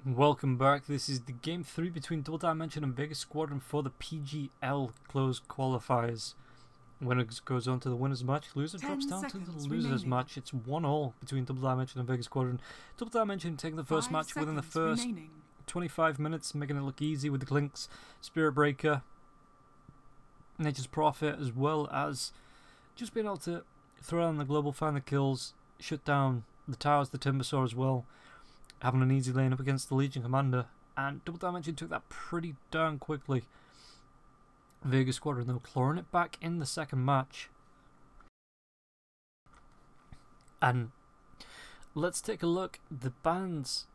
Welcome back. This is the game 3 between Double Dimension and Vega Squadron for the PGL closed qualifiers. Winner goes on to the winners match, loser drops down to the losers match. It's 1-1 between Double Dimension and Vega Squadron. Double Dimension taking the first match within the first 25 minutes, making it look easy with the Clinks, Spirit Breaker, Nature's Prophet, as well as just being able to throw down the global, find the kills, shut down the towers, the Timbersaw as well. Having an easy lane up against the Legion Commander, and Double Dimension took that pretty darn quickly. Vega Squadron though clawing it back in the second match. And let's take a look. The bans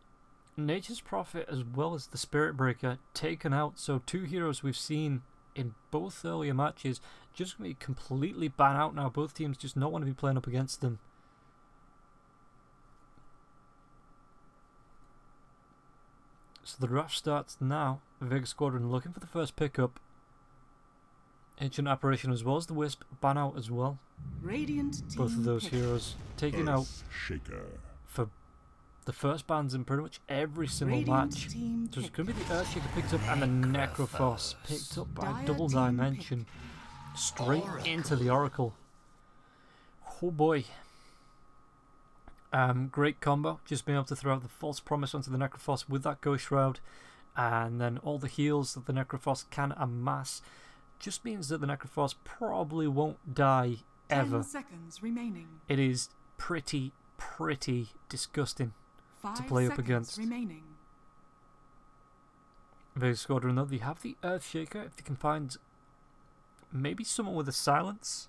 Nature's Prophet as well as the Spirit Breaker taken out. So two heroes we've seen in both earlier matches just going to be completely banned out now. Both teams just not want to be playing up against them. So the draft starts now. Vega Squadron looking for the first pickup. Ancient Apparition as well as the Wisp ban out as well. Radiant both of those heroes taken out for the first bans in pretty much every single match. So it's going to be the Earthshaker picked up and the Necrophos picked up by Double Dimension. Straight into the Oracle. Oh boy. Great combo, just being able to throw out the False Promise onto the Necrophos with that Ghost Shroud, and then all the heals that the Necrophos can amass just means that the Necrophos probably won't die ever. 10 seconds remaining. It is pretty disgusting to play up against. Vega Squadron though, they have the Earthshaker if they can find maybe someone with a silence.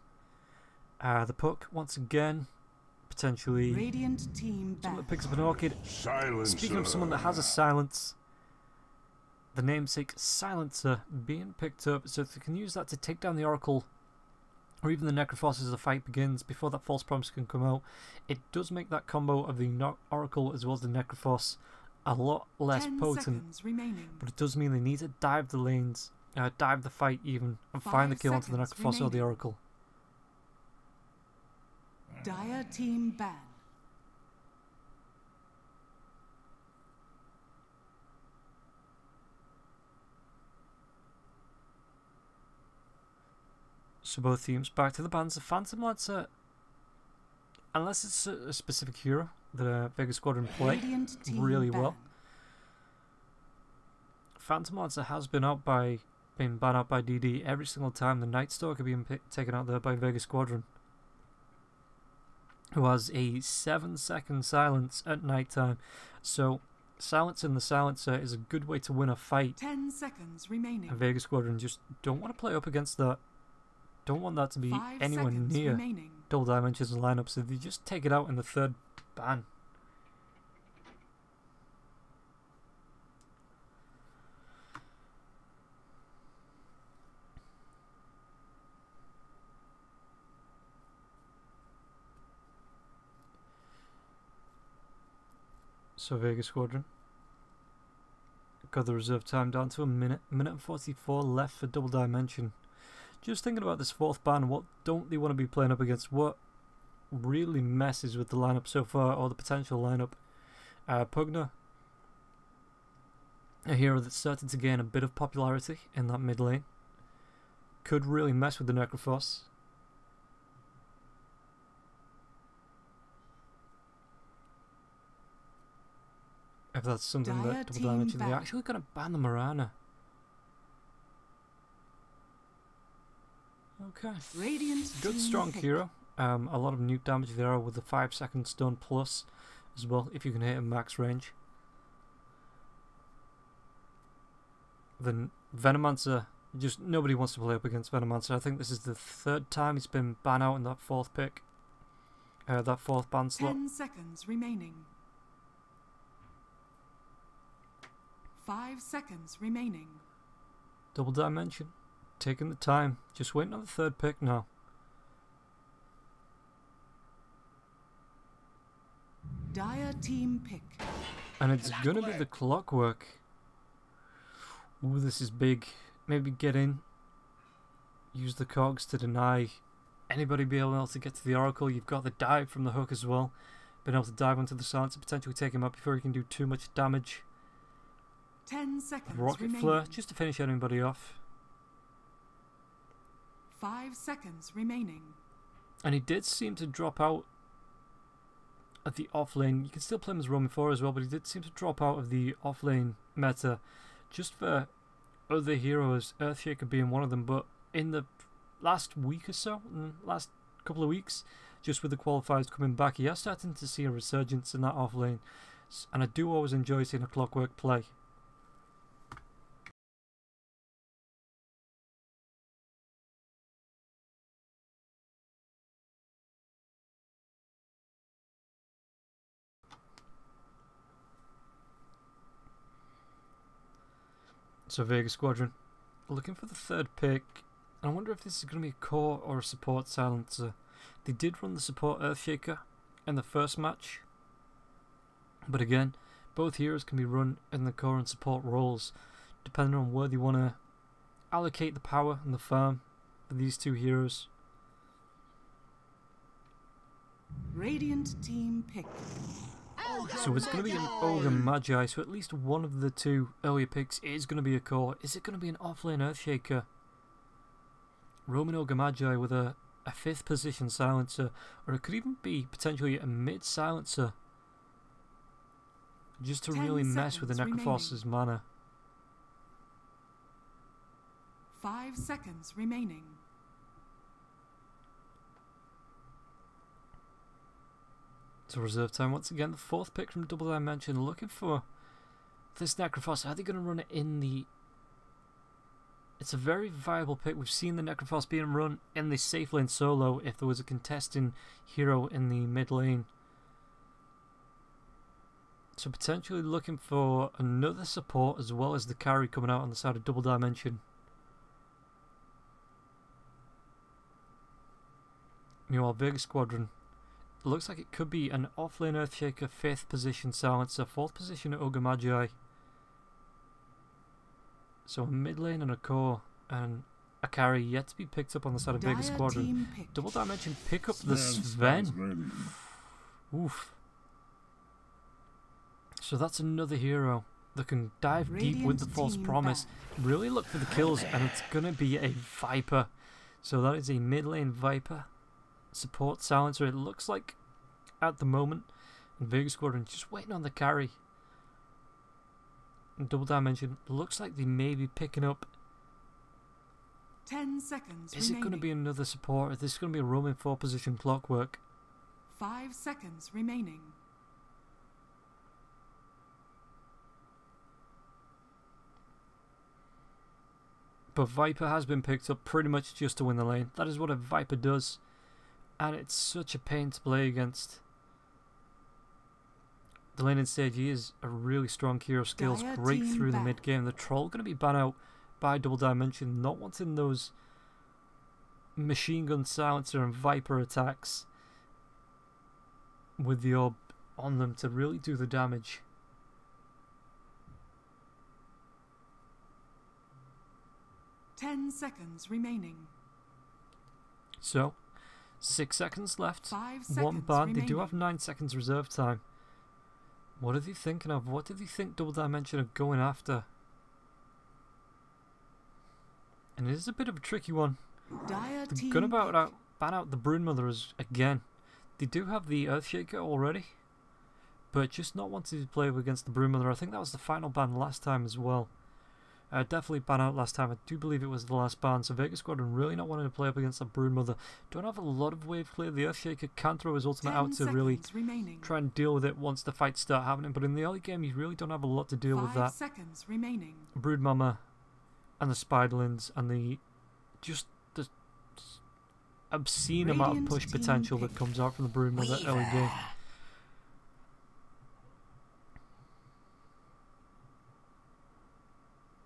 The Puck once again. Potentially Radiant team someone that picks up an Orchid. Speaking of someone that has a silence, the namesake Silencer being picked up, so if they can use that to take down the Oracle or even the Necrophos as the fight begins before that False Promise can come out, it does make that combo of the Oracle as well as the Necrophos a lot less potent, but it does mean they need to dive the lanes, dive the fight even, and find the kill onto the Necrophos or the Oracle. Dire team ban. So both teams back to the bans. The Phantom Lancer, unless it's a specific hero that Vega Squadron play really well. Phantom Lancer has been banned out by DD every single time. The Night Stalker being taken out there by Vega Squadron, who has a 7-second silence at night time. So silencing the Silencer is a good way to win a fight. 10 seconds remaining. And Vega Squadron just don't want to play up against that. Don't want that to be anywhere near Double Dimension's lineup, so they just take it out in the third ban. So Vega Squadron got the reserve time down to a minute and 44 left for Double Dimension. Just thinking about this fourth ban, what don't they want to be playing up against? What really messes with the lineup so far, or the potential lineup? Pugna, a hero that's starting to gain a bit of popularity in that mid lane, could really mess with the Necrophos. If that's something that Double Dimension, they're actually going to ban the Marana. Okay. Good strong hero. A lot of nuke damage there with the 5-second stun plus as well, if you can hit him max range. Then Venomancer, just nobody wants to play up against Venomancer. I think this is the third time he's been banned out in that fourth pick. That fourth ban slot. 10 seconds remaining. 5 seconds remaining. Double Dimension, taking the time, just waiting on the third pick now. Dire team pick. And it's gonna be the Clockwork. Ooh, this is big. Maybe get in. Use the cogs to deny anybody being able to get to the Oracle. You've got the dive from the hook as well. Being able to dive onto the Silencer, potentially take him up before he can do too much damage. 10 seconds Rocket remaining. Flare, just to finish anybody off. 5 seconds remaining. And he did seem to drop out at the off-lane. You can still play him as Roman 4 as well, but he did seem to drop out of the off-lane meta just for other heroes, Earthshaker being one of them. But in the last week or so, last couple of weeks, just with the qualifiers coming back, he is starting to see a resurgence in that off-lane. And I do always enjoy seeing a Clockwork play. So Vega Squadron, looking for the third pick. I wonder if this is going to be a core or a support silencer. They did run the support Earthshaker in the first match, but again, both heroes can be run in the core and support roles, depending on where they want to allocate the power and the farm for these two heroes. Radiant team pick. So it's going to be an Ogre Magi, so at least one of the two earlier picks is going to be a core. Is it going to be an offlane Earthshaker? Roman Ogre Magi with a 5th position silencer, or it could even be potentially a mid silencer, just to really mess with the Necrophos's mana. 5 seconds remaining. So reserve time once again, the 4th pick from Double Dimension, looking for this Necrophos. Are they going to run it in the... It's a very viable pick. We've seen the Necrophos being run in the safe lane solo if there was a contesting hero in the mid lane. So potentially looking for another support as well as the carry coming out on the side of Double Dimension. Meanwhile, Vega Squadron, it looks like it could be an offlane Earthshaker, 5th position silencer, 4th position Ogre Magi. So a mid lane and a core and a carry yet to be picked up on the side of Vega Squadron. Double Dimension pick up the Sven. Oof. So that's another hero that can dive deep with the false promise. Really look for the kills, and it's going to be a Viper. So that is a mid lane Viper. Support silencer, it looks like at the moment. And Vega Squadron just waiting on the carry. And Double Dimension, looks like they may be picking up. 10 seconds Is it going to be another support? Is this going to be a Roman 4 position Clockwork? 5 seconds remaining. But Viper has been picked up pretty much just to win the lane. That is what a Viper does. And it's such a pain to play against. The laning stage, he is a really strong hero skills, great through the mid game. The Troll going to be banned out by Double Dimension, not wanting those machine gun silencer and Viper attacks with the orb on them to really do the damage. Ten seconds remaining. So 6 seconds left. 5 One seconds ban. remaining. They do have 9 seconds reserve time. What are they thinking of? What do they think Double Dimension are going after? And it is a bit of a tricky one. Dire They're going to ban out the Broodmother again. They do have the Earthshaker already, but just not wanting to play against the Broodmother. I think that was the final ban last time as well. Definitely ban out last time. I do believe it was the last ban. So Vega Squadron really not wanting to play up against the Broodmother. Don't have a lot of wave clear. The Earthshaker can throw his ultimate out to really try and deal with it once the fights start happening. But in the early game, you really don't have a lot to deal with that. 5 seconds remaining. Broodmama and the Spiderlings and the just the obscene amount of push potential that comes out from the Broodmother early game.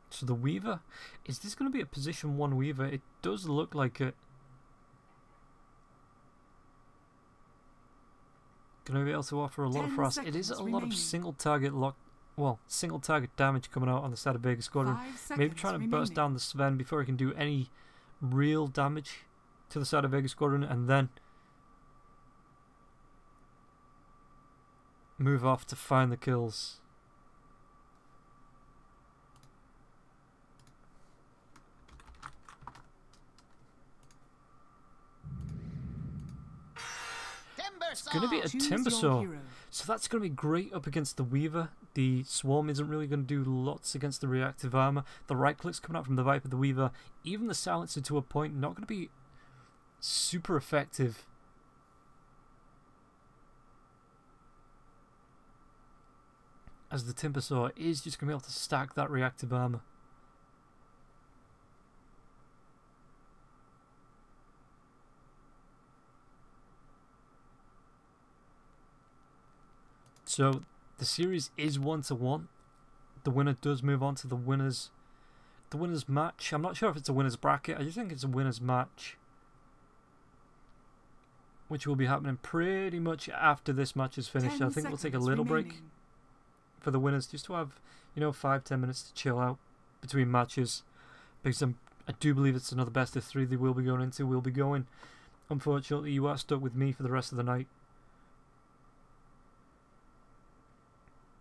So the Weaver, is this going to be a position 1 Weaver? It does look like it. Going to be able to offer a lot of frost. It is a lot of single target damage coming out on the side of Vega Squadron. Maybe trying to burst down the Sven before he can do any real damage to the side of Vega Squadron, and then move off to find the kills. It's going to be a Timbersaw. So that's going to be great up against the Weaver. The Swarm isn't really going to do lots against the reactive armor. The right clicks coming out from the Viper, the Weaver, even the Silencer to a point, not going to be super effective. As the Timbersaw is just going to be able to stack that reactive armor. So the series is 1-1. The winner does move on to the winners match. I'm not sure if it's a winners bracket. I just think it's a winners match, which will be happening pretty much after this match is finished. I think we'll take a little break for the winners, just to have, 5-10 minutes to chill out between matches, because I do believe it's another best of 3 they will be going into. We'll be going. Unfortunately, you are stuck with me for the rest of the night.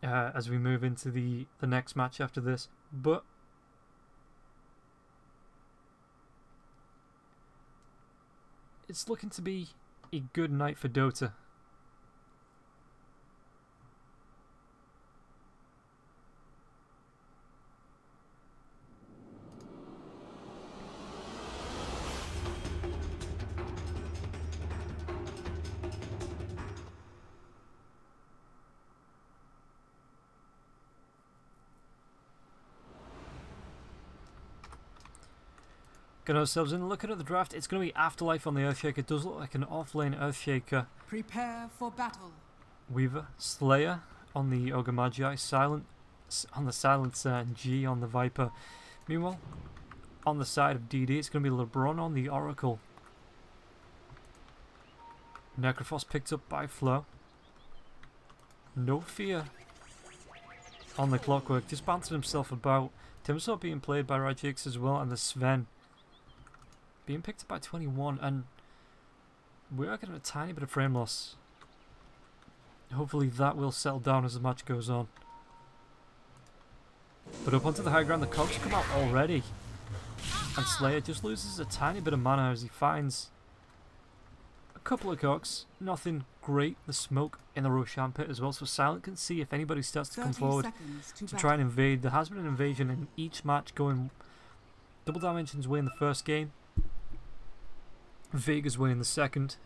As we move into the next match after this, but it's looking to be a good night for Dota. Get ourselves in. Looking at the draft, it's going to be Afterlife on the Earthshaker. It does look like an off-lane Earthshaker. Prepare for battle. Weaver, Slayer on the Ogre Magi, Silent on the Silencer, and G on the Viper. Meanwhile, on the side of DD, it's going to be LeBron on the Oracle. Necrophos picked up by Flo. No Fear on the Clockwork, just bouncing himself about. Timsaw being played by Rajix as well, and the Sven being picked up by 21, and we are getting a tiny bit of frame loss. Hopefully that will settle down as the match goes on. But up onto the high ground, the cogs come out already, and Slayer just loses a tiny bit of mana as he finds a couple of cogs. Nothing great. The smoke in the Roshan pit as well, so Silent can see if anybody starts to come forward to try and invade. There has been an invasion in each match, going Double Dimension's way in the first game, Vega's way in the second.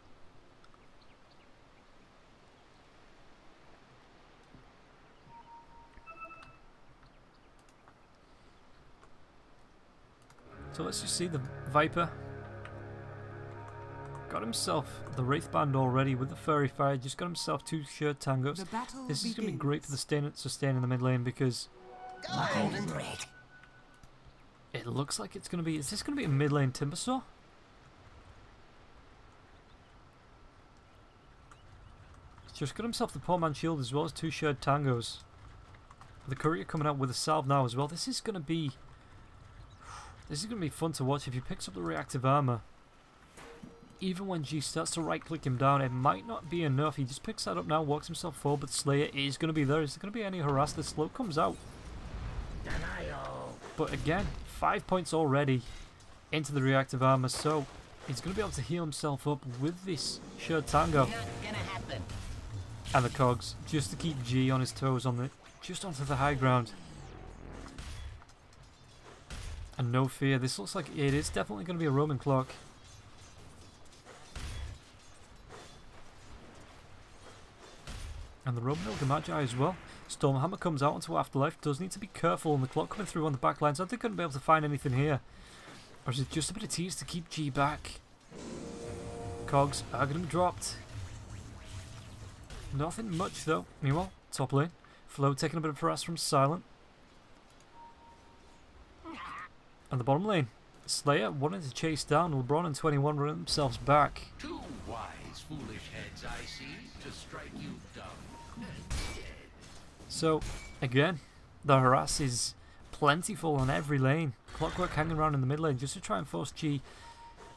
So let's just see the Viper. Got himself the Wraith Band already with the Furry Fire. Just got himself 2 Shared Tangos. This is going to be great for the sustain in the mid lane, because it looks like it's going to be... Is this going to be a mid lane Timbersaw? He's just got himself the Poor Man Shield as well as 2 Shared Tangos. The Courier coming out with a Salve now as well. This is going to be fun to watch. If he picks up the reactive armor, even when G starts to right click him down, it might not be enough. He just picks that up now, walks himself forward, but Slayer is going to be there. Is there going to be any harass? The slope comes out. But again, 5 points already into the reactive armor, so he's going to be able to heal himself up with this Shared Tango. And the cogs, just to keep G on his toes, just onto the high ground. And no fear, this looks like it is definitely going to be a Roman clock. And the Roman Ogre Magi as well. Stormhammer comes out onto Afterlife, does need to be careful, and the clock coming through on the back line, so they're going to be able to find anything here. Or is it just a bit of tease to keep G back? Cogs are going to be dropped. Nothing much though. Meanwhile, top lane, Flo taking a bit of harass from Silent. And the bottom lane, Slayer wanting to chase down LeBron and 21, running themselves back. 2 wise, foolish heads I see to strike you dumb. So, again, the harass is plentiful on every lane. Clockwork hanging around in the mid lane just to try and force G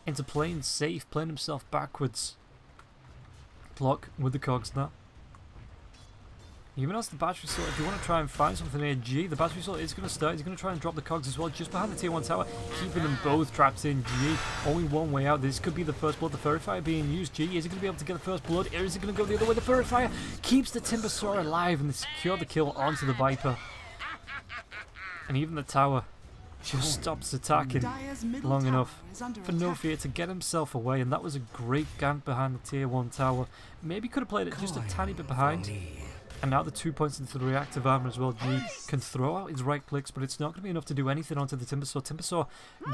into playing safe, playing himself backwards. Clock with the cogs now. Even as the battery assault, if you want to try and find something here, G, the battery assault is going to start. He's going to try and drop the cogs as well, just behind the tier 1 tower, keeping them both trapped in. G, only one way out. This could be the first blood. The Fairy Fire being used. G, is he going to be able to get the first blood, or is he going to go the other way? The Fairy Fire keeps the Timbersaw alive, and they secure the kill onto the Viper. And even the tower just stops attacking long enough for No Fear to get himself away, and that was a great gank behind the tier 1 tower. Maybe could have played it just a tiny bit behind. And now the 2 points into the reactive armor as well. G can throw out his right clicks, but it's not going to be enough to do anything onto the Timbersaw. Timbersaw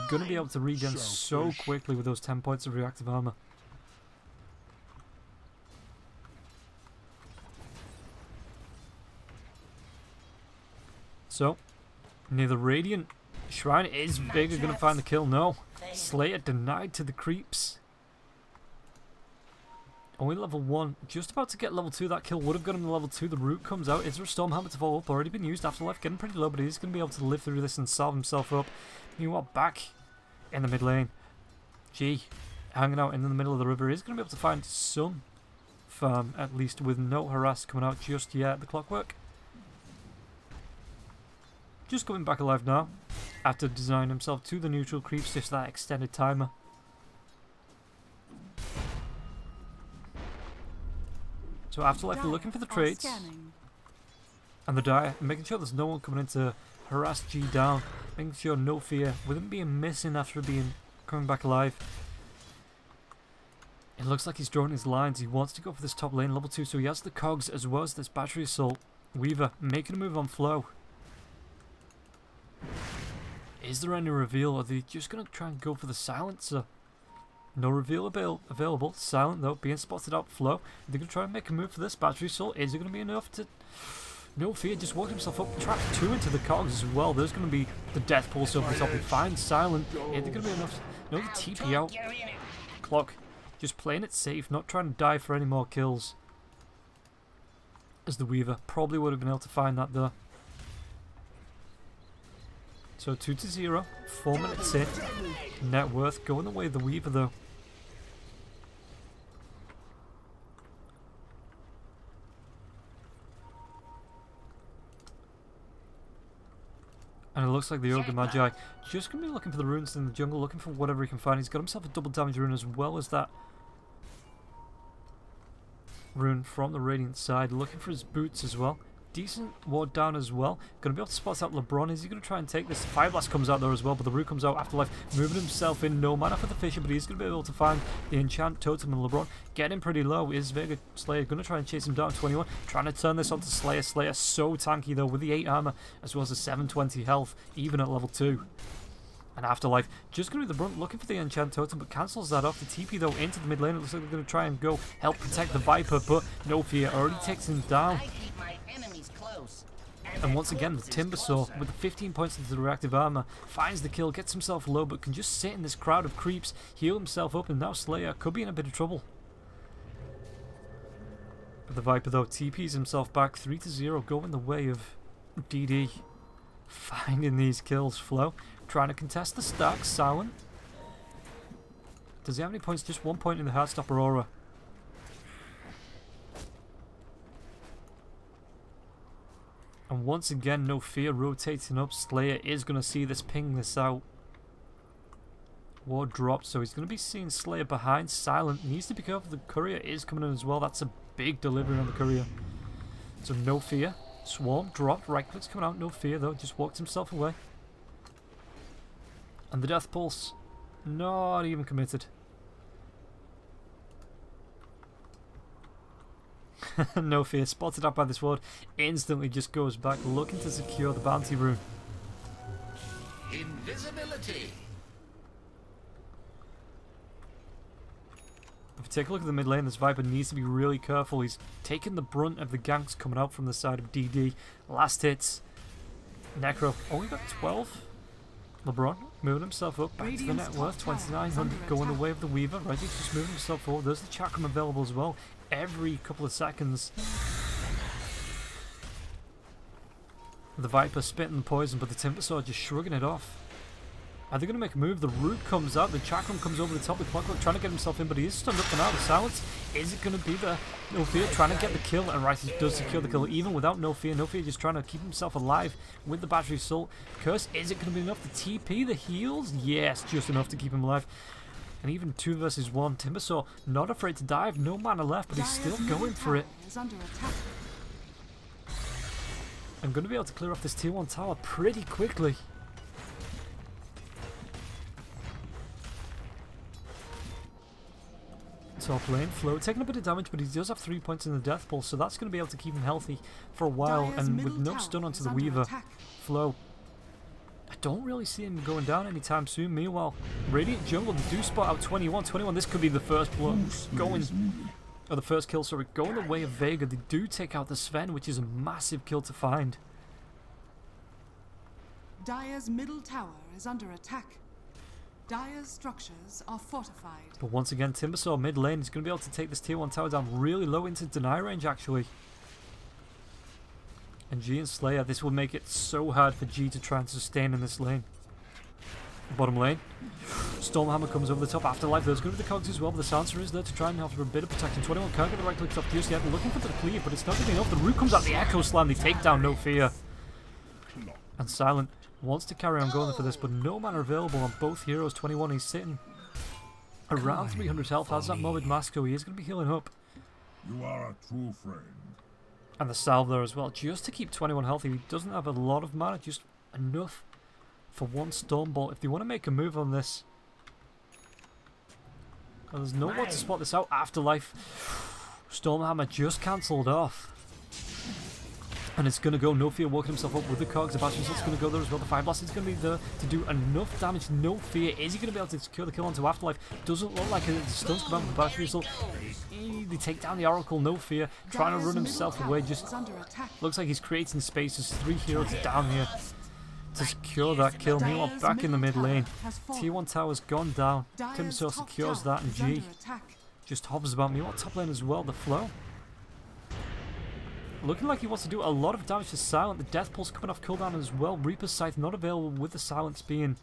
going to be able to regen so quickly with those 10 points of reactive armor. So, near the Radiant Shrine, is Vega going to find the kill? No. Slayer denied to the creeps. Only level 1, just about to get level 2. That kill would have got him to level 2. The root comes out. Is there a Storm Helmet to follow up? Already been used. Afterlife getting pretty low, but he's going to be able to live through this and salve himself up. Meanwhile, back in the mid lane, G hanging out in the middle of the river. He's going to be able to find some farm, at least, with no harass coming out just yet. The Clockwork just coming back alive now after designing himself to the neutral creeps, just that extended timer. So Afterlife are looking for the trades and the Dire, making sure there's no one coming in to harass G down, making sure No Fear, with him being missing after being coming back alive. It looks like he's drawing his lines. He wants to go for this top lane, level 2, so he has the cogs as well as this battery assault. Weaver making a move on Flow. Is there any reveal? Are they just going to try and go for the silencer? No reveal available. Silent though, being spotted out. Flow. They're going to try and make a move for this battery assault. Is it going to be enough to... No Fear just walked himself up. Trapped 2 into the cogs as well. There's going to be the death pulse over the top. They find Silent. Is there going to be enough? No, the TP out. Clock just playing it safe, not trying to die for any more kills. As the Weaver probably would have been able to find that there. So 2-0, 4 minutes in. Net worth going the way of the Weaver though. And it looks like the Ogre Magi just going to be looking for the runes in the jungle, looking for whatever he can find. He's got himself a double damage rune as well as that rune from the Radiant side, looking for his boots as well. Decent ward down as well. Going to be able to spot out LeBron. Is he going to try and take this? Fire Blast comes out there as well, but the root comes out. Afterlife moving himself in. No mana for the Fisher, but he's going to be able to find the Enchant Totem and LeBron. Getting pretty low. Is Vega Slayer going to try and chase him down? 21. Trying to turn this onto Slayer. Slayer so tanky though with the 8 armor as well as the 720 health, even at level 2. And Afterlife just going to be the brunt, looking for the Enchant Totem, but cancels that off. The TP though into the mid lane. It looks like they're going to try and go help protect the Viper, but No Fear already takes him down. And once again, the Timbersaw, with the 15 points into the reactive armor, finds the kill, gets himself low, but can just sit in this crowd of creeps, heal himself up, and now Slayer could be in a bit of trouble. But the Viper though TPs himself back, 3-0, going the way of DD. Finding these kills. Flow trying to contest the stack. Silent. Does he have any points? Just 1 point in the Heartstop Aurora. And once again, No Fear rotating up. Slayer is going to see this, ping this out. Ward dropped, so he's going to be seeing Slayer behind. Silent needs to be careful. The Courier is coming in as well. That's a big delivery on the Courier. So No Fear. Swarm dropped. Right click's coming out. No Fear though. Just walked himself away. And the Death Pulse. Not even committed. No Fear spotted out by this ward. Instantly just goes back looking to secure the bounty rune. Invisibility. If you take a look at the mid lane, this Viper needs to be really careful. He's taking the brunt of the ganks coming out from the side of DD. Last hits. Necro only got 12. LeBron moving himself up back to the net worth. 2,900 going the way of the Weaver. Right, he's just moving himself forward. There's the chakram available as well. Every couple of seconds. The Viper spitting the poison, but the Timbersaw just shrugging it off. Are they going to make a move? The root comes out. The chakram comes over the top of the clockwork, trying to get himself in, but he is stunned up for now. The silence. Is it going to be there? No Fear trying to get the kill, and Rice does secure the kill, even without No Fear. No Fear just trying to keep himself alive with the battery assault. Curse, is it going to be enough to TP the heals? Yes, just enough to keep him alive. And even 2 versus 1. Timbersaw not afraid to dive. No mana left, but he's still going for it. I'm going to be able to clear off this tier 1 tower pretty quickly. Top lane, Flo taking a bit of damage, but he does have 3 points in the death pulse, so that's going to be able to keep him healthy for a while. And with no stun onto the Weaver, Flo, I don't really see him going down anytime soon. Meanwhile, Radiant Jungle, they do spot out 21. 21, this could be the first blow going, or the first kill, sorry, going the way of Vega. They do take out the Sven, which is a massive kill to find. Dire's middle tower is under attack. Dire's structures are fortified. But once again, Timbersaw mid lane is going to be able to take this tier 1 tower down really low into deny range, actually. And G and Slayer, this will make it so hard for G to try and sustain in this lane. Bottom lane, Stormhammer comes over the top. Afterlife, there's going to be the cogs as well, but the Sansa is there to try and offer a bit of protection. 21 can't get the right clicks off just yet. Looking for the clear, but it's not going to be enough. The root comes out, the Echo Slam, they take down No Fear. And Silent wants to carry on going for this, but no mana available on both heroes. 21, he's sitting around 300 health. Has that Morbid Mask, so he is going to be healing up. You are a true friend. And the salve there as well, just to keep 21 healthy. He doesn't have a lot of mana, just enough for one Stormbolt. If they want to make a move on this, well, there's no one to spot this out. Afterlife, Stormhammer just cancelled off. And it's going to go. No Fear working himself up with the cogs. The Bastion Shot's going to go there as well. The Fire Blast is going to be there to do enough damage. No Fear. Is he going to be able to secure the kill onto Afterlife? Doesn't look like it. The stuns come out with the Battery Assault. They take down the Oracle. No Fear. Trying to run himself away. Just looks like he's creating space. There's 3 heroes down here to secure that kill. Meanwhile, back in the mid lane, tier 1 tower's gone down. Timbersaw secures that, and G just hovers about. Meanwhile, top lane as well. The Flow looking like he wants to do a lot of damage to Silent. The Death Pulse coming off cooldown as well. Reaper's Scythe not available with the Silence being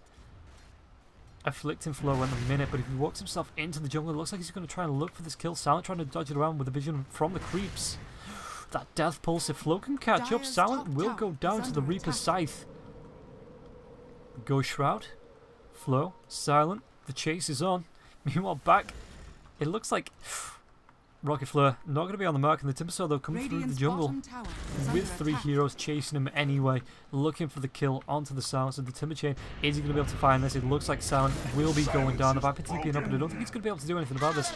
afflicting Flow at the minute. But if he walks himself into the jungle, it looks like he's going to try and look for this kill. Silent trying to dodge it around with the vision from the creeps. That Death Pulse, if Flow can catch up, Silent will go down to the Reaper's Scythe. Ghost Shroud, Flow, Silent. The chase is on. Meanwhile, back, it looks like Rocket Flare not going to be on the mark, and the Timbersaw though coming through the jungle with 3 heroes chasing him anyway, looking for the kill onto the Silence of the Timber Chain. Is he going to be able to find this? It looks like Silent will be going down. The Viper TPing up, but I don't think he's going to be able to do anything about this.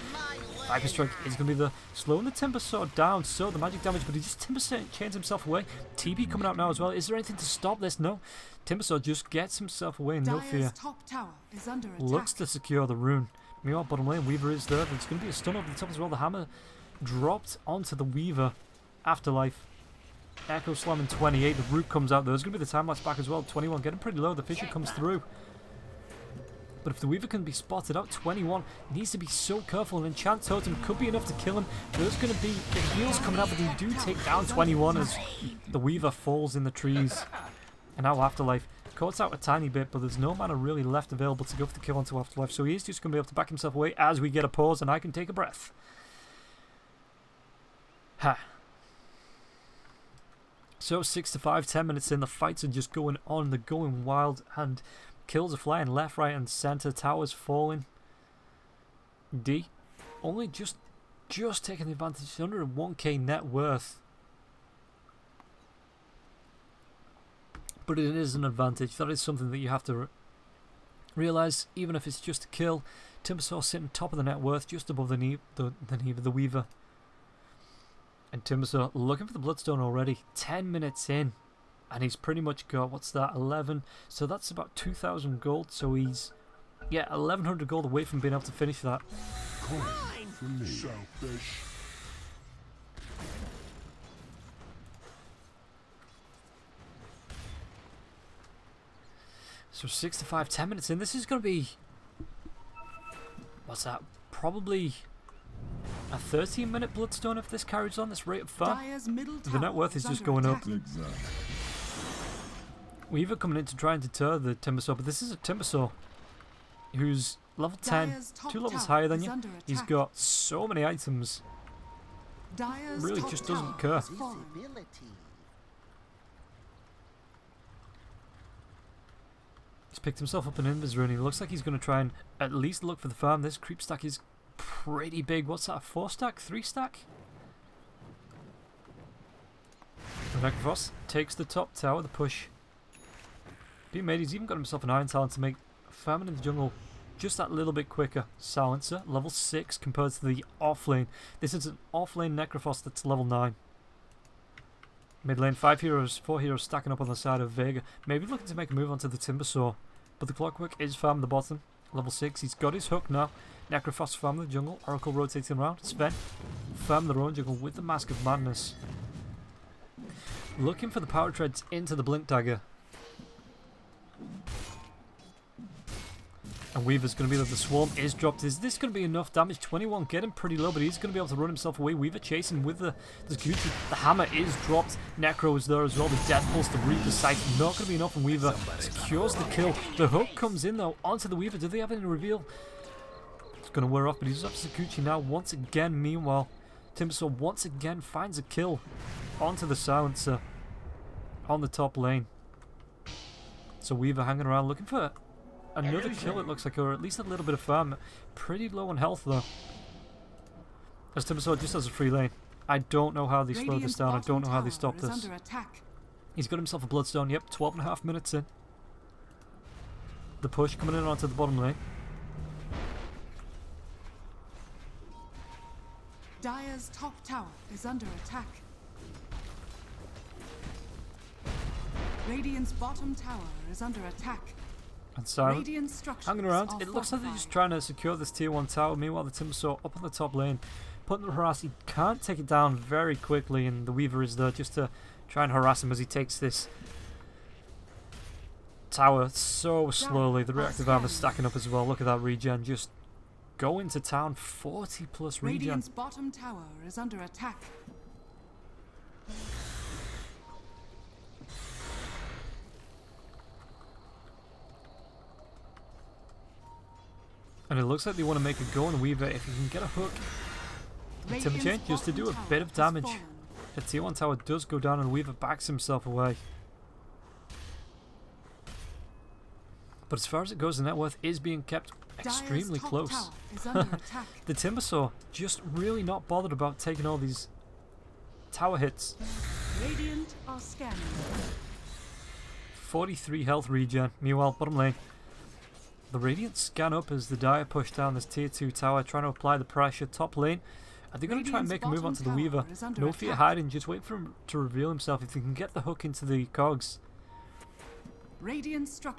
Viper Strike is going to be the slowing the Timbersaw down, so the magic damage, but he just Timber chains himself away. TP coming out now as well. Is there anything to stop this? No. Timbersaw just gets himself away, No Fear. Looks to secure the rune. Meanwhile, bottom lane, Weaver is there. There's going to be a stun over the top as well. The hammer dropped onto the Weaver. Afterlife. Echo Slam in 28. The root comes out. There's going to be the time lapse back as well. 21 getting pretty low. The Fisher comes through. But if the Weaver can be spotted out, 21 needs to be so careful. An Enchant Totem could be enough to kill him. There's going to be the heals coming out, but they do take down 21 as the Weaver falls in the trees. And now Afterlife cuts out a tiny bit, but there's no mana really left available to go for the kill onto Afterlife. So he is just going to be able to back himself away as we get a pause and I can take a breath. Ha. So 6-5, 10 minutes in, the fights are just going on, they're going wild, and kills are flying left, right and centre, towers falling. D only just taking the advantage, 101k net worth. But it is an advantage. That is something that you have to realise, even if it's just a kill. Timbersaw sitting top of the net worth, just above the knee of the Weaver. And Timbersaw looking for the Bloodstone already. 10 minutes in, and he's pretty much got, what's that, 11. So that's about 2,000 gold. So he's, yeah, 1,100 gold away from being able to finish that. Selfish. So 6-5, 10 minutes in. This is going to be, what's that, probably a 13-minute Bloodstone if this carries on, this rate of fun. The net worth is just going up. Weaver coming in to try and deter the Timbersaw, but this is a Timbersaw who's level 10, 2 levels higher than you. He's got so many items. Really just doesn't care. He's picked himself up an invis rune. He looks like he's going to try and at least look for the farm. This creep stack is pretty big. What's that, a 4 stack? 3 stack? The Necrophos takes the top tower, the push. Being made, he's even got himself an Iron Talent to make farming in the jungle just that little bit quicker. Silencer, level 6 compared to the off lane. This is an off lane Necrophos that's level 9. Mid lane, 4 heroes stacking up on the side of Vega. Maybe looking to make a move onto the Timbersaw. But the Clockwork is farming the bottom. Level 6, he's got his hook now. Necrophos farming the jungle. Oracle rotating around. Sven farming the own jungle with the Mask of Madness. Looking for the power treads into the Blink Dagger. And Weaver's going to be there. The Swarm is dropped. Is this going to be enough damage? 21, getting pretty low, but he's going to be able to run himself away. Weaver chasing with the Gucci. The hammer is dropped. Necro is there as well. The Death Pulse, the Reaper's Sight. Not going to be enough, and Weaver secures the kill. The hook comes in, though, onto the Weaver. Do they have any reveal? It's going to wear off, but he's up to Gucci now once again. Meanwhile, Timbersaw once again finds a kill onto the Silencer on the top lane. So Weaver hanging around looking for another kill, it looks like, or at least a little bit of farm. Pretty low on health, though. As Timbersaw just has a free lane. I don't know how they slowed this down. I don't know how they stopped this. He's got himself a Bloodstone. Yep, 12.5 minutes in. The push coming in onto the bottom lane. Dire's top tower is under attack. Radiant's bottom tower is under attack. And Silent hanging around. It looks like they're just trying to secure this tier 1 tower. Meanwhile, the Timbersaw up on the top lane, putting the harass. He can't take it down very quickly, and the Weaver is there just to try and harass him as he takes this tower so slowly. The reactive armor stacking up as well. Look at that regen, just going to town. 40 plus regen. Radiant's bottom tower is under attack. And it looks like they want to make a go on Weaver if he can get a hook. Timber Chain just to do a bit of damage. The tier 1 tower does go down and Weaver backs himself away. But as far as it goes, the net worth is being kept extremely close. The Timbersaw just really not bothered about taking all these tower hits. Radiant are scanning. 43 health regen. Meanwhile, bottom lane. The Radiant scan up as the Dire push down this tier 2 tower, trying to apply the pressure. Top lane. Are they going to try and make a move onto the Weaver? No fear hiding, just wait for him to reveal himself. If they can get the hook into the cogs,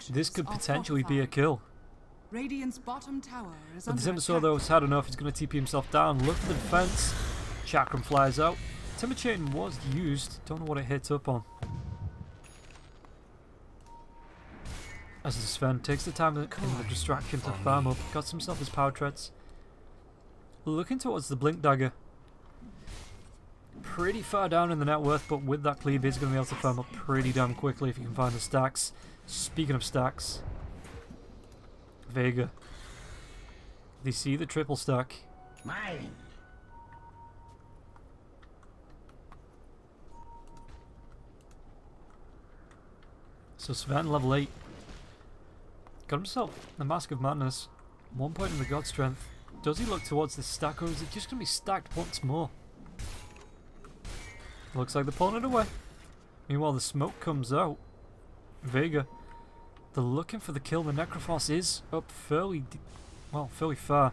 this could potentially be a kill. Radiant's bottom tower is but the Timbersaw, though, has had enough. He's going to TP himself down. Look for the defense. Chakram flies out. Timber Chain was used. Don't know what it hits up on. As the Sven takes the time in the distraction to farm up, got himself his power treads. Looking towards the Blink Dagger. Pretty far down in the net worth, but with that cleave, he's going to be able to farm up pretty damn quickly if he can find the stacks. Speaking of stacks, Vega. They see the triple stack. Mine. So Sven, level 8. Got himself the Mask of Madness. 1 point in the God Strength. Does he look towards this stack, or is it just going to be stacked once more? Looks like they're pulling it away. Meanwhile, the smoke comes out. Vega. They're looking for the kill. The Necrophos is up fairly far.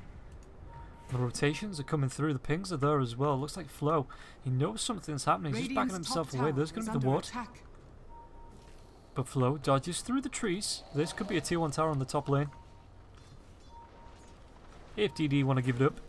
The rotations are coming through. The pings are there as well. Looks like Flo. He knows something's happening. He's just backing himself away. There's going to be the ward. But Flo dodges through the trees. This could be a tier 1 tower on the top lane. If DD want to give it up.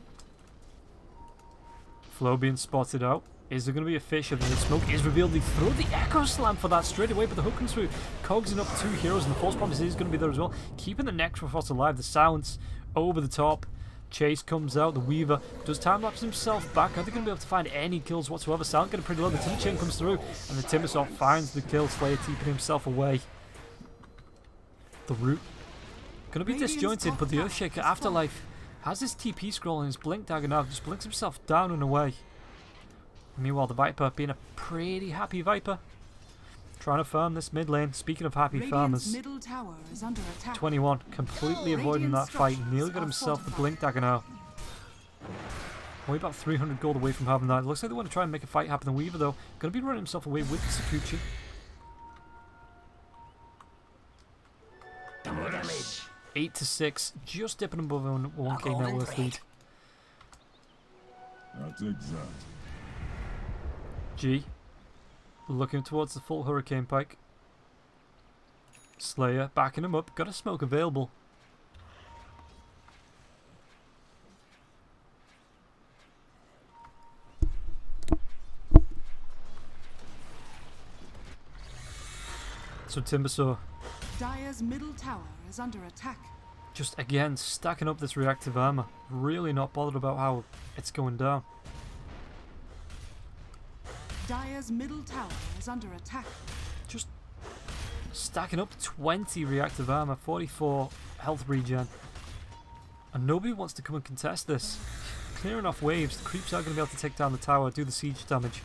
Flo being spotted out. Is there going to be a fish? And the smoke is revealed. They throw the Echo Slam for that straight away, but the hook comes through. Cogsing up 2 heroes, and the False Promise is going to be there as well. Keeping the Necrophos alive. The silence over the top. Chase comes out. The Weaver does time-lapse himself back. Are they going to be able to find any kills whatsoever? Silent getting pretty low. The Timber Chain comes through, and the Timbersaw finds the kill. Slayer keeping himself away. The root. Gonna be disjointed, but the Earthshaker Afterlife has his TP scroll and his Blink Dagger now. Just blinks himself down and away. Meanwhile, the Viper being a pretty happy Viper. Trying to farm this mid lane. Speaking of happy farmers. Middle tower is under attack. 21, completely avoiding that fight. Nearly got himself the Blink Dagger now. Only about 300 gold away from having that. It looks like they want to try and make a fight happen. The Weaver, though, going to be running himself away with the Sakuchi. Damage. 8-6, just dipping above a 1k net worth lead. That's exact. G, looking towards the full Hurricane Pike. Slayer backing him up. Got a smoke available. So Timbersaw Dire's middle tower is under attack. just again stacking up this reactive armor. Really not bothered about how it's going down. Dire's middle tower is under attack. Just stacking up 20 reactive armor, 44 health regen. And nobody wants to come and contest this. Clearing off waves, the creeps are going to be able to take down the tower, do the siege damage.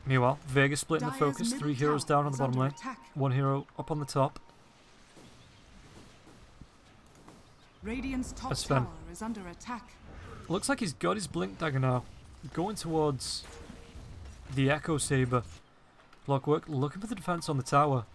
Meanwhile, Vega splitting the focus, 3 heroes down on the bottom lane, 1 hero up on the top. Radiant's top Sven. tower is under attack. Looks like he's got his Blink Dagger now. Going towards the Echo Saber. Blockwork looking for the defense on the tower.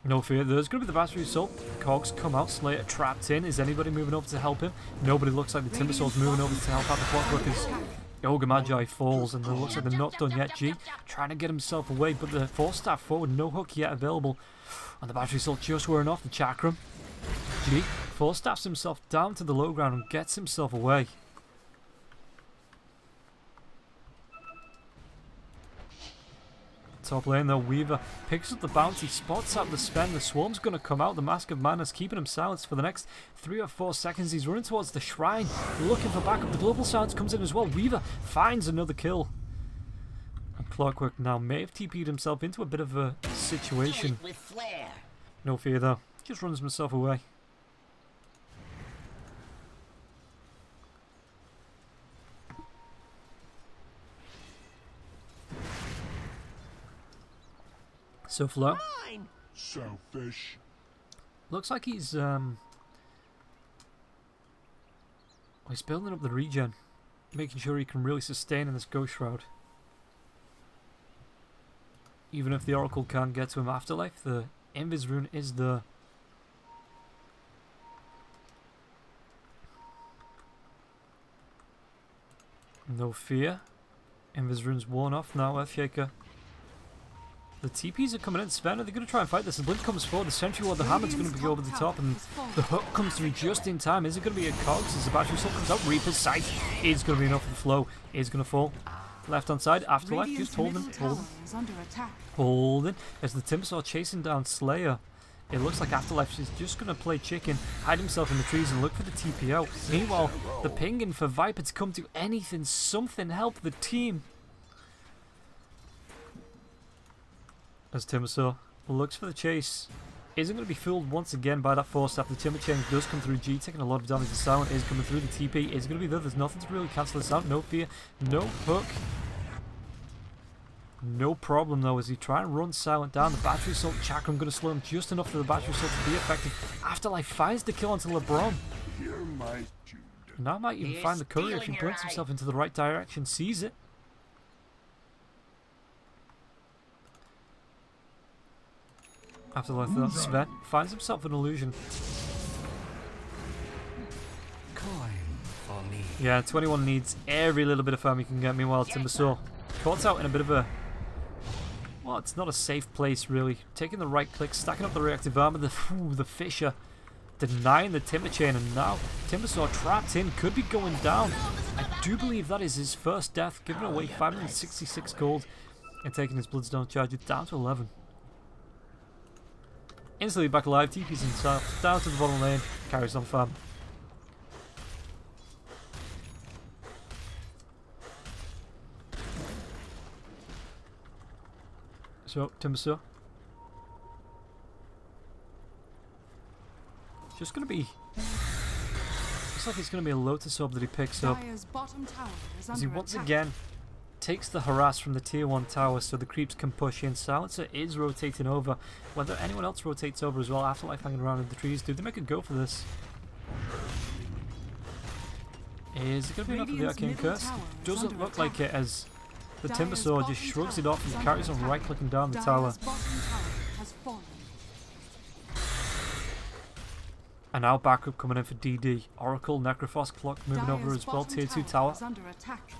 No fear, there's going to be the battery assault. Cogs come out, Slayer trapped in. Is anybody moving over to help him? Nobody. Looks like the Timbersaw's moving over to help out the Blockworkers. Ogre Magi falls and it looks like they're not done yet. G trying to get himself away, but the Force Staff forward, no hook yet available. And the battery assault just wearing off the Chakram. G Force Staffs himself down to the low ground and gets himself away. Top lane though, Weaver picks up the bounty, spots out the Sven. The Swarm's going to come out. The Mask of Madness keeping him silenced for the next 3 or 4 seconds. He's running towards the shrine, looking for backup. The Global Silence comes in as well. Weaver finds another kill. And Clockwork now may have TP'd himself into a bit of a situation. No fear though, just runs himself away. So Flo, Selfish. looks like he's building up the regen, making sure he can really sustain in this Ghost Shroud. Even if the Oracle can't get to him Afterlife, the Invis rune is there. No fear. Invis rune's worn off now, Earthshaker. The TPs are coming in. Sven, are they going to try and fight this? The Blink comes forward. The Sentry Ward, the Hammer's going to be over the top. And the hook comes through just in time. Is it going to be a Cogs as the battery assault comes out? Reaper's Sight is going to be enough for the flow. Is going to fall. Left hand side, Afterlife, just holding. Holding. As the Timbersaw chasing down Slayer. It looks like Afterlife is just going to play chicken, hide himself in the trees and look for the TP out. Meanwhile, the pinging for Viper to come to anything, something, help the team. As Timbersaw looks for the chase, isn't going to be fooled once again by that Force Staff. The Timber Chain does come through. G taking a lot of damage. The Silent is coming through. The TP is going to be there. There's nothing to really cancel this out. No fear, no hook. No problem though as he try and run Silent down. The battery assault Chakram going to slow him just enough for the battery assault to be effective. Afterlife finds the kill onto LeBron. Now might even find the courier if he blinks himself into the right direction. Sees it. Afterlife though, Sven finds himself an illusion. Yeah, 21 needs every little bit of farm he can get. Meanwhile, Timbersaw caught out in a bit of a... well, it's not a safe place really. Taking the right click, stacking up the reactive armor. The Fisher denying the Timber Chain, and now Timbersaw trapped in, could be going down. I do believe that is his first death, giving away 566 gold and taking his Bloodstone charger down to 11. Instantly back alive, TP's himself down to the bottom lane, carries on farm. So, Timbersaw. Just gonna be... Looks like it's gonna be a Lotus Orb that he picks up. Dire's bottom tower is As he under once attack. again takes the harass from the tier 1 tower so the creeps can push in. Silencer is rotating over. Whether anyone else rotates over as well, Afterlife hanging around in the trees. Do they make a go for this? Is it going to be enough of the Arcane Curse? Doesn't look like it, as the Timbersaw just shrugs it off and carries on right clicking down the tower. Dire's bottom tower has fallen. And now backup coming in for DD. Oracle, Necrophos, Clock moving over as well. Tier 2 tower. Is under attack.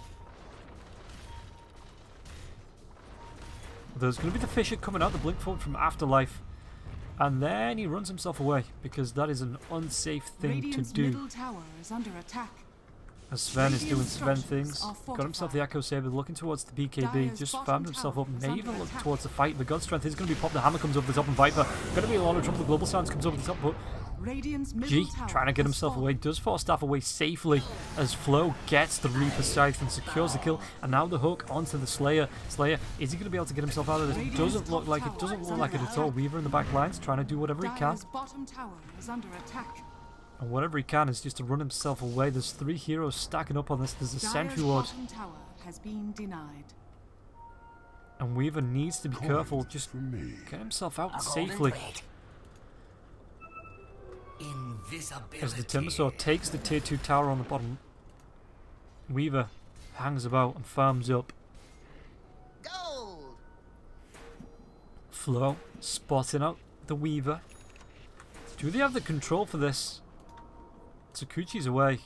There's going to be the Fisher coming out, the blink forward from Afterlife. And then he runs himself away, because that is an unsafe thing Radiant's to do. middle tower is under attack. As Sven is doing Radiant Sven structures things. are Got himself the Echo Saber, looking towards the BKB. Dire's Just bottom farmed himself tower up. is May under even look attack. towards the fight. The God Strength is going to be popped. The hammer comes over the top, and Viper going to be alone on top. The Global Sounds comes over the top, but Radiant's middle G tower trying to get has himself fallen. away. Does force Staff away safely as Flo gets the Reaper Scythe and secures the kill. And now the hook onto the Slayer. Slayer, is he going to be able to get himself out of this? Doesn't look like it. Doesn't look like it at all. Weaver in the back lines trying to do whatever he can. Dire's bottom tower is under attack. And whatever he can is just to run himself away. There's 3 heroes stacking up on this. There's a Sentry Dire's Ward. bottom tower has been denied. And Weaver needs to be careful. Just For me. get himself out safely. Invisibility. As the Timbersaw takes the tier 2 tower on the bottom, Weaver hangs about and farms up. Gold. Flo spotting out the Weaver. Do they have the control for this? Tsukuchi's away.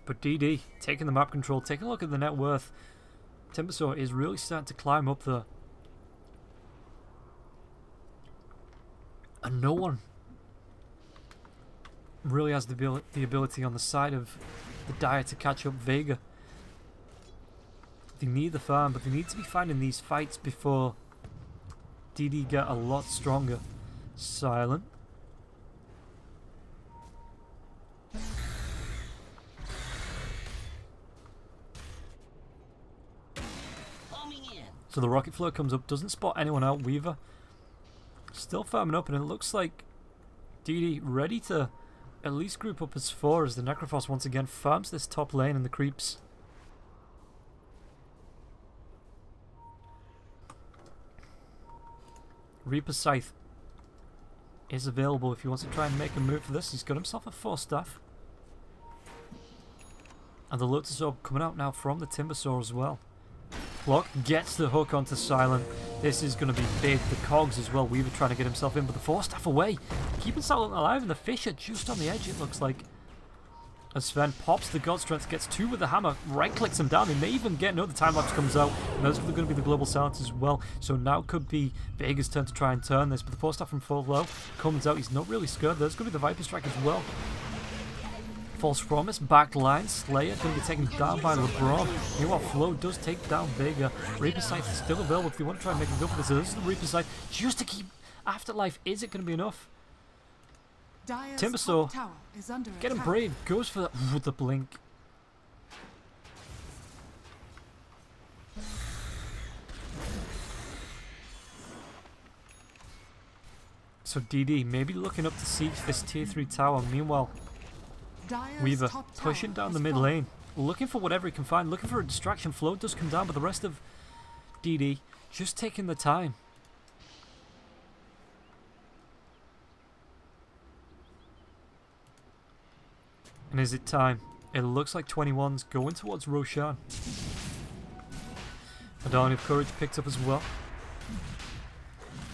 But DD taking the map control, taking a look at the net worth. Timbersaw is really starting to climb up there. And no one really has the ability on the side of the Dire to catch up Vega. They need the farm, but they need to be finding these fights before DD get a lot stronger. Silent. Homing in. So the rocket flow comes up, doesn't spot anyone out. Weaver still farming up, and it looks like DD ready to at least group up as 4 as the Necrophos once again farms this top lane and the creeps. Reaper Scythe is available if he wants to try and make a move for this. He's got himself a 4 staff. And the Lotus Orb coming out now from the Timbersaw as well. Clock gets the hook onto Silent. This is going to be big. The Cogs as well. Weaver trying to get himself in, but the 4 staff away. Keeping Silent alive, and the Fisher just on the edge, it looks like. As Sven pops the God Strength, gets 2 with the hammer, right clicks him down. They may even get another time lapse comes out. And there's going to be the Global Silence as well. So now could be Vega's turn to try and turn this. But the 4 staff from full low comes out. He's not really scared. There's going to be the Viper Strike as well. False Promise, back line, Slayer going to be taken down by LeBron. Meanwhile, Flo does take down Vega. Reaper Scythe is still available if they want to try and make a go for this. So this is the Reaper Scythe just to keep Afterlife. Is it going to be enough? Dire's Timbersaw, top tower is under get him attack. brave, goes for the blink. So DD maybe looking up to siege this tier 3 tower. Meanwhile, Dire's Weaver top tower pushing down has the mid fallen. lane, looking for whatever he can find, looking for a distraction. Flo does come down, but the rest of DD just taking the time. And is it time? It looks like 21's going towards Roshan. Adani of Courage picked up as well.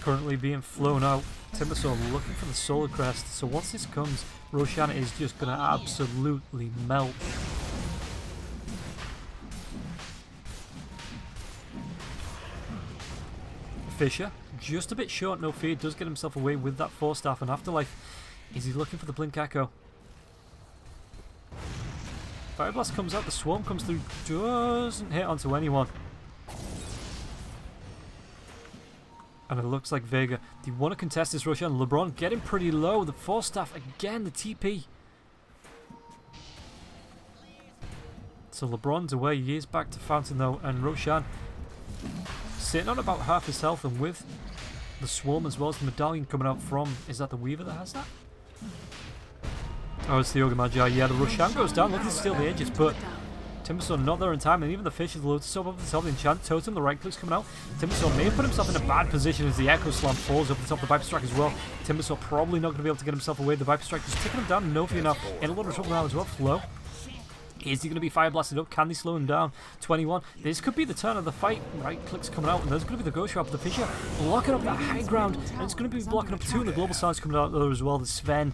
Currently being flown out. Timbersaw looking for the Solar Crest. So once this comes, Roshan is just going to absolutely melt. Fisher, just a bit short, no fear, does get himself away with that 4 staff. And Afterlife, is he looking for the Blink Echo? Fire Blast comes out, the Swarm comes through, doesn't hit onto anyone. And it looks like Vega, do you want to contest this Roshan? LeBron getting pretty low, the 4 staff again, the TP. So LeBron's away. He is back to Fountain though, and Roshan sitting on about half his health, and with the swarm as well as the medallion coming out from, is that the Weaver that has that? Oh, it's the Ogre Magi. Yeah, the Roshan goes down, looking to steal the edges, but Timbersaw not there in time, and even the fish is Lotus over the top of the enchant totem. The right click's coming out. Timbersaw may have put himself in a bad position as the Echo Slam falls over the top of the Viper Strike as well. Timbersaw probably not going to be able to get himself away. The Viper Strike just taking him down. No fear now. In a lot of trouble now as well. Flow. Is he going to be fire blasted up? Can they slow him down? 21. This could be the turn of the fight. Right click's coming out, and there's going to be the Ghost Shot. The Fisher blocking up that high ground, and it's going to be blocking up too. And the Global Silence coming out there as well. The Sven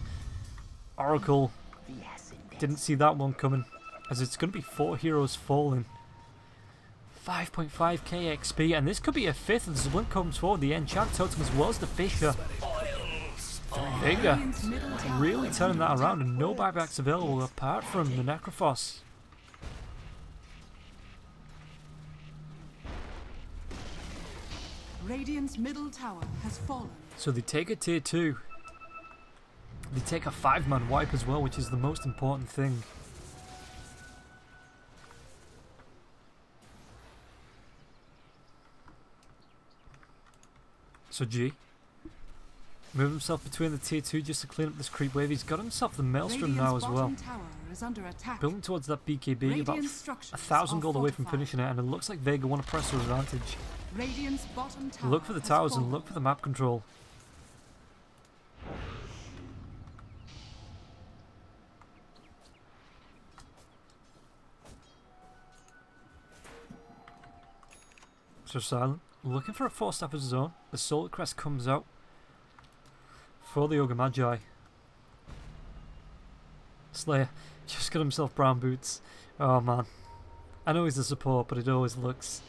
Oracle didn't see that one coming, as it's going to be 4 heroes falling. 5.5k XP, and this could be a fifth as the Blink comes forward. The Enchant Totem as well as the Fisher. Vega really turning that around, and no buybacks available apart from the Necrophos. Radiant's middle tower has fallen. So they take a tier 2. They take a 5-man wipe as well, which is the most important thing. So G move himself between the tier 2 just to clean up this creep wave. He's got himself the Maelstrom now as well. Building towards that BKB, about 1,000 gold away from finishing it, and it looks like Vega want to press their advantage. Look for the towers and look for the map control. So silent, looking for a Force-Staff as his own. The Solar Crest comes out for the Ogre Magi. Slayer just got himself brown boots. Oh man, I know he's a support, but it always looks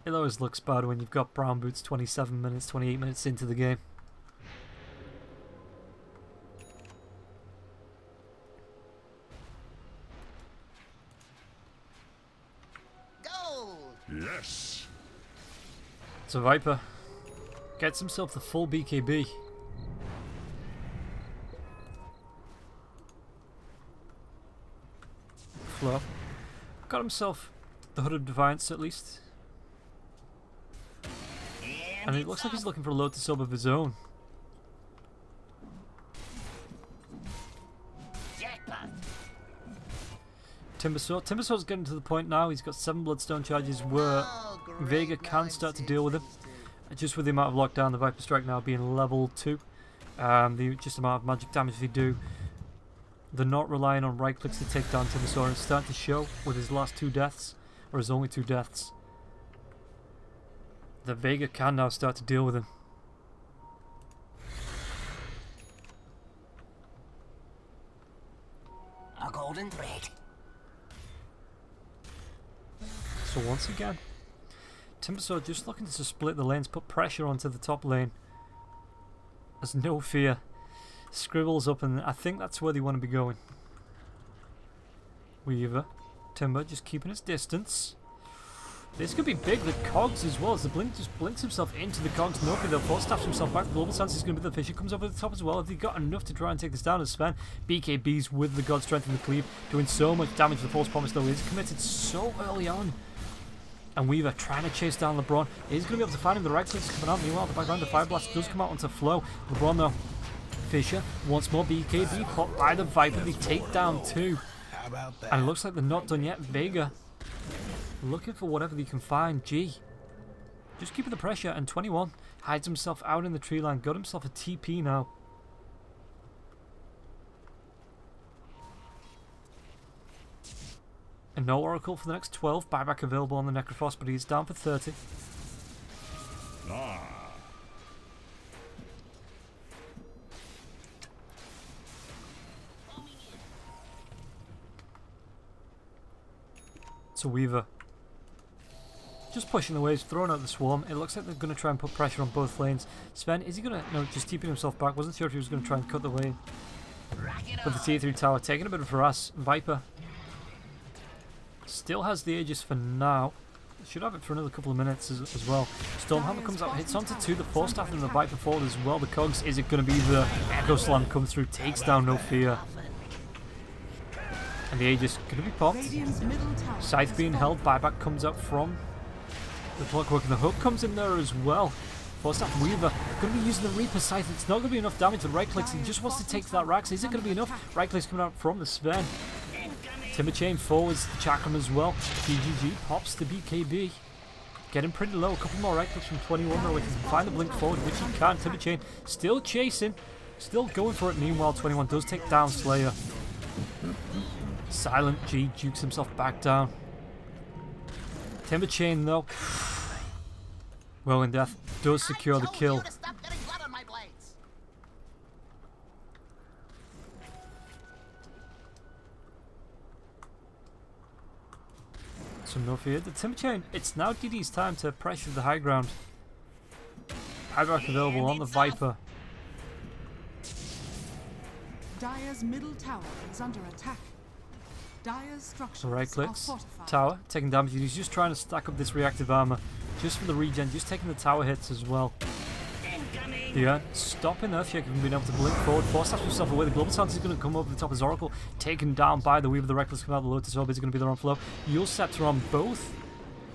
bad when you've got brown boots 27 minutes, 28 minutes into the game. Yes. So Viper gets himself the full BKB. Flow got himself the Hood of Defiance at least, and it looks like he's looking for a Lotus Orb of his own. Timbersaw's getting to the point now. He's got 7 Bloodstone charges where Vega can start to deal with him. Just with the amount of lockdown, the Viper Strike now being level 2. The just amount of magic damage they do. They're not relying on right clicks to take down Timbersaw, and it's starting to show with his last 2 deaths, or his only 2 deaths. The Vega can now start to deal with him. A golden thread. So once again, Timbersaw just looking to split the lanes, put pressure onto the top lane. There's no fear. Scribbles up, and I think that's where they want to be going. Weaver, Timber just keeping his distance. This could be big. The Cogs as well, as the Blink just blinks himself into the Cogs. No fear, they'll Force-Staff himself back. Global Stance is going to be the Fisher, comes over the top as well. Have they got enough to try and take this down as Sven? BKBs with the God Strength and the Cleave, doing so much damage. The False Promise though is committed so early on. And Weaver trying to chase down LeBron. He's going to be able to find him. The right click's coming out. Meanwhile, the background, the Fire Blast does come out onto Flow. LeBron though, Fisher, once more BKB popped by the Viper. They take down 2. And it looks like they're not done yet. Vega looking for whatever they can find. G just keeping the pressure, and 21 hides himself out in the tree line. Got himself a TP now. And no Oracle for the next 12. Buyback available on the Necrophos, but he's down for 30. So Weaver just pushing the waves, throwing out the swarm. It looks like they're going to try and put pressure on both lanes. Sven, is he going to... No, just keeping himself back. Wasn't sure if he was going to try and cut the way. But the tier 3 tower taking a bit of a harass. Viper still has the Aegis for now. Should have it for another couple of minutes as well. Stormhammer comes up, hits onto 2. The Force-Staff and the Viper forward as well. The Cogs, is it going to be the Echo Slam come through? Takes down No Fear. And the Aegis going to be popped. Radiant's middle tower Scythe has being fallen. held. Buyback comes up from the Clockwork. And the Hook comes in there as well. Forstaff Weaver going to be using the Reaper Scythe. It's not going to be enough damage. The right clicks. He just wants to take that Rax. Is it going to be enough? Right clicks coming out from the Sven. Timber Chain forwards the Chakram as well. PGG pops the BKB. Getting pretty low. A couple more right clicks from 21 though. If he can find the blink forward, which he can. Timber Chain still chasing. Still going for it. Meanwhile, 21 does take down Slayer. Silent G jukes himself back down. Timber Chain though. Whirling Death does secure the kill. So no fear. The Timber Chain. It's now DD's time to pressure the high ground. Buyback available on the Viper. Dire's middle tower is under attack. Dire's structures So right are clicks. fortified. Tower taking damage. He's just trying to stack up this reactive armor. Just for the regen. Just taking the tower hits as well. Yeah, stopping Earthshake from being able to blink forward. Forstaff himself away. The Global Silence is going to come over the top as Oracle. Taken down by the Weaver. The Reckless come out. The Lotus Orb is going to be there on flow. Yule Scepter on both.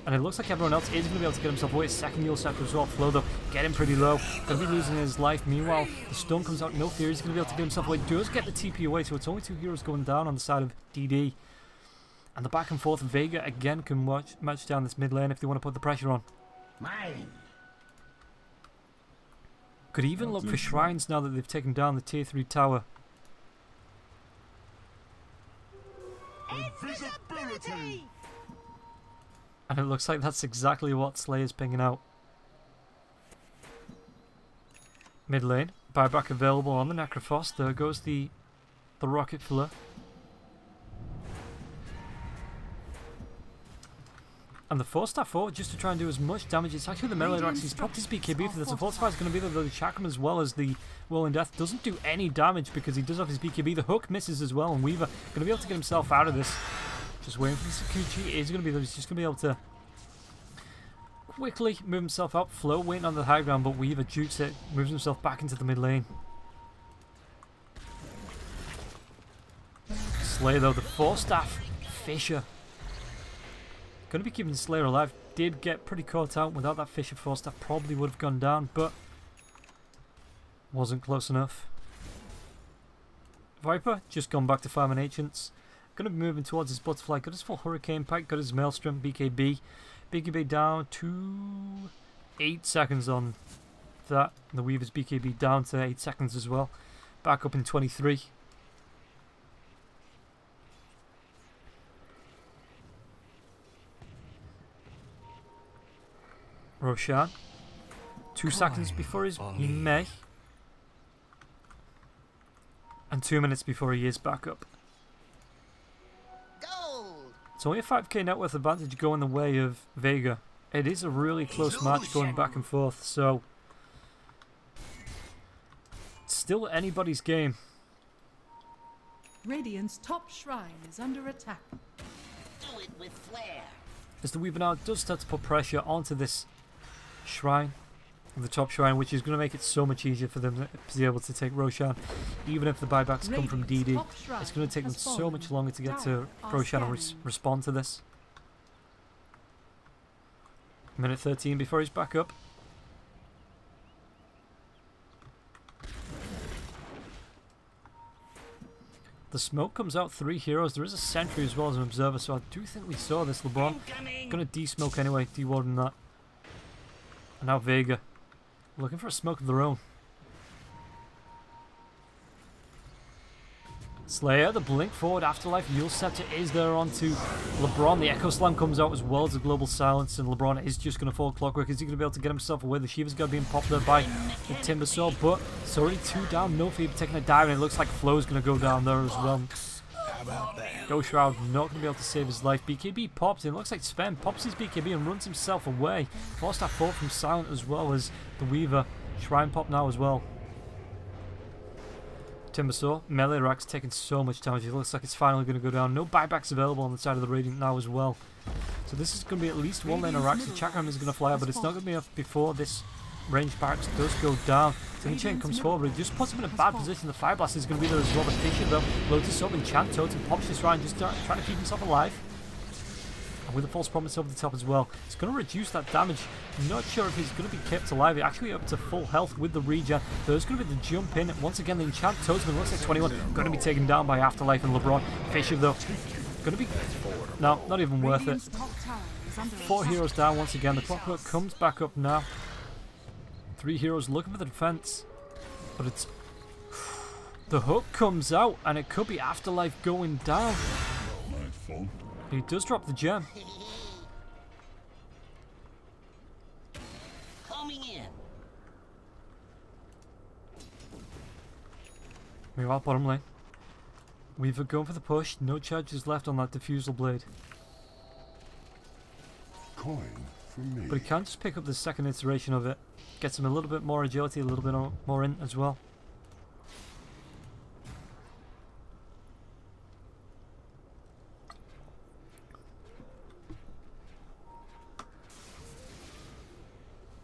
And it looks like everyone else is going to be able to get himself away. Second Yule Scepter as well. Flow though, getting pretty low. Going to be losing his life. Meanwhile, the stun comes out. No fear. He's going to be able to get himself away. Does get the TP away. So it's only 2 heroes going down on the side of DD. And the back and forth. Vega again can match down this mid lane if they want to put the pressure on. Mine. Could even look for shrines now that they've taken down the tier 3 tower. Invisibility! And it looks like that's exactly what Slayer's pinging out. Mid lane, buyback available on the Necrophos. There goes the rocket filler. And the Forstaff forward just to try and do as much damage. It's actually the melee Rax. He's popped his BKB for this. The Fortify is going to be there. The Chakram as well as the Whirling Death doesn't do any damage because he does have his BKB. The Hook misses as well, and Weaver going to be able to get himself out of this. Just waiting for the Sakuchi. He's going to be there. He's just going to be able to quickly move himself up. Flow waiting on the high ground, but Weaver jukes it. Moves himself back into the mid lane. Slayer though, the Forstaff Fisher. Going to be keeping Slayer alive. Did get pretty caught out. Without that Fisher Forstaff probably would have gone down, but wasn't close enough. Viper just gone back to farming Ancients. Going to be moving towards his Butterfly. Got his full Hurricane Pike. Got his Maelstrom. BKB. BKB down to 8 seconds on that. The Weaver's BKB down to 8 seconds as well. Back up in 23. Roshan. 2 seconds before his May. And 2 minutes before he is back up. Gold. It's only a 5k net worth advantage going the way of Vega. It is a really close match going back and forth, so it's still anybody's game. Radiant's top shrine is under attack. Do it with flair. As the Weaver now does start to put pressure onto this shrine, the top shrine, which is going to make it so much easier for them to be able to take Roshan. Even if the buybacks come from DD, it's going to take them so much longer to get to Roshan and respond to this. Minute 13 before he's back up. The smoke comes out, 3 heroes. There is a sentry as well as an observer, so I do think we saw this. LeBron going to de-smoke anyway, de-warding that. And now Vega looking for a smoke of their own. Slayer, the blink forward, Afterlife, Yule Scepter is there onto LeBron. The Echo Slam comes out as well as the Global Silence, and LeBron is just going to fall Clockwork. Is he going to be able to get himself away? The Shiva's got being popped there by the Timber Saw, but it's already 2 down. No fear taking a dive, and it looks like Flow's going to go down there as well. Ghost Shroud not going to be able to save his life. BKB pops, and it looks like Sven pops his BKB and runs himself away. Forced that fall from Silent as well as the Weaver. Shrine pop now as well. Timbersaw, melee Rax taking so much damage. It looks like it's finally going to go down. No buybacks available on the side of the Radiant now as well. So this is going to be at least 1 lane of Rax. The Chakram is going to fly out, but it's not going to be enough before this range barracks does go down. Timmy Chain comes forward, but it just puts him in a bad position. The Fire Blast is going to be there as well. The Fisher though, Lotus up, Enchant Totem, pops this Ryan, just trying to keep himself alive. And with a False Promise over the top as well. It's going to reduce that damage. Not sure if he's going to be kept alive. He's actually up to full health with the regen. There's going to be the jump in. Once again, the Enchant Totem looks like 21. Going to be taken down by Afterlife and LeBron. Fisher though, going to be... No, not even worth it. 4 heroes down once again. The Clockwork comes back up now. 3 heroes looking for the defense. But it's... The hook comes out and it could be Afterlife going down. My fault. He does drop the gem. Coming in. Meanwhile, bottom lane. Weaver going for the push. No charges left on that Diffusal Blade. Coin for me. But he can just pick up the second iteration of it. Gets him a little bit more agility, a little bit more in as well.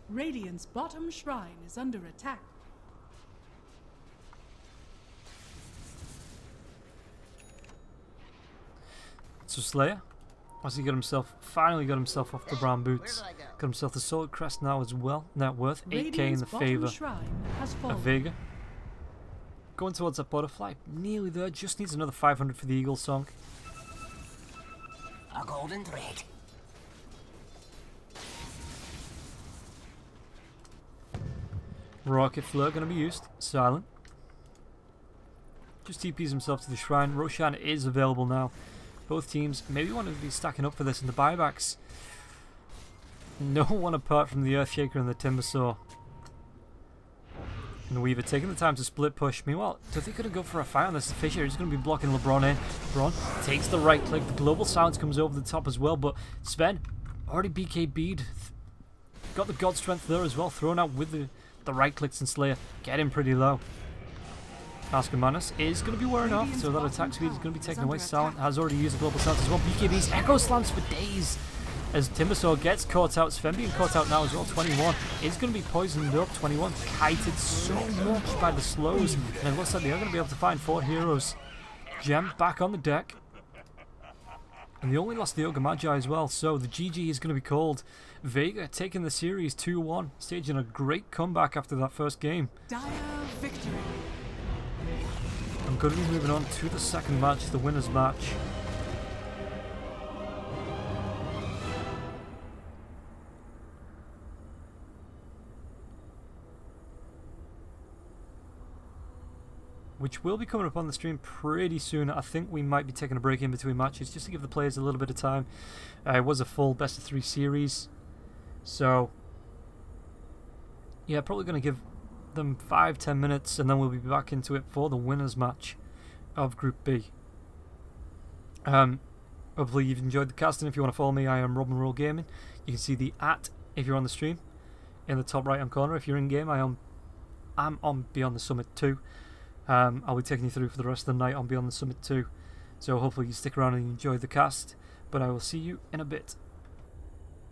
Radiant's bottom shrine is under attack. So Slayer, as he got himself, finally got himself off the brown boots. Where did I go? Got himself the Sword Crest now as well. Net worth 8k in Radiant's the bottom favour shrine has of fallen. Vega. Going towards that butterfly, nearly there. Just needs another 500 for the Eagle Song. A golden thread. Rocket Flare going to be used. Silent. Just TPs himself to the shrine. Roshan is available now. Both teams maybe want to be stacking up for this in the buybacks. No one apart from the Earthshaker and the Timbersaw. And the Weaver taking the time to split push. Meanwhile, do they going to go for a fight on this? Fisher is going to be blocking LeBron in. LeBron takes the right click. The Global Silence comes over the top as well. But Sven already BKB'd. Got the God Strength there as well. Thrown out with the right clicks and Slayer. Get him pretty low. Askermanis is going to be wearing off, so that attack speed is going to be taken away. Silent has already used the Global Silence as well. BKB's Echo Slams for days as Timbersaw gets caught out. Sven being caught out now as well. 21 is going to be poisoned up. 21 kited so much by the slows, and it looks like they are going to be able to find 4 heroes. Gem back on the deck. And they only lost the Ogre Magi as well, so the GG is going to be called. Vega taking the series 2-1, staging a great comeback after that first game. Dire victory. I'm going to be moving on to the second match, the winners match. Which will be coming up on the stream pretty soon. I think we might be taking a break in between matches just to give the players a little bit of time. It was a full best of 3 series. So, yeah, probably going to give them 5-10 minutes and then we'll be back into it for the winners match of Group B. Hopefully you've enjoyed the cast, and if you want to follow me, I am Robin Roll Gaming. You can see the @ if you're on the stream in the top right hand corner. If you're in game, I'm on Beyond the Summit 2. I'll be taking you through for the rest of the night on Beyond the Summit 2. So hopefully you stick around and enjoy the cast, but I will see you in a bit.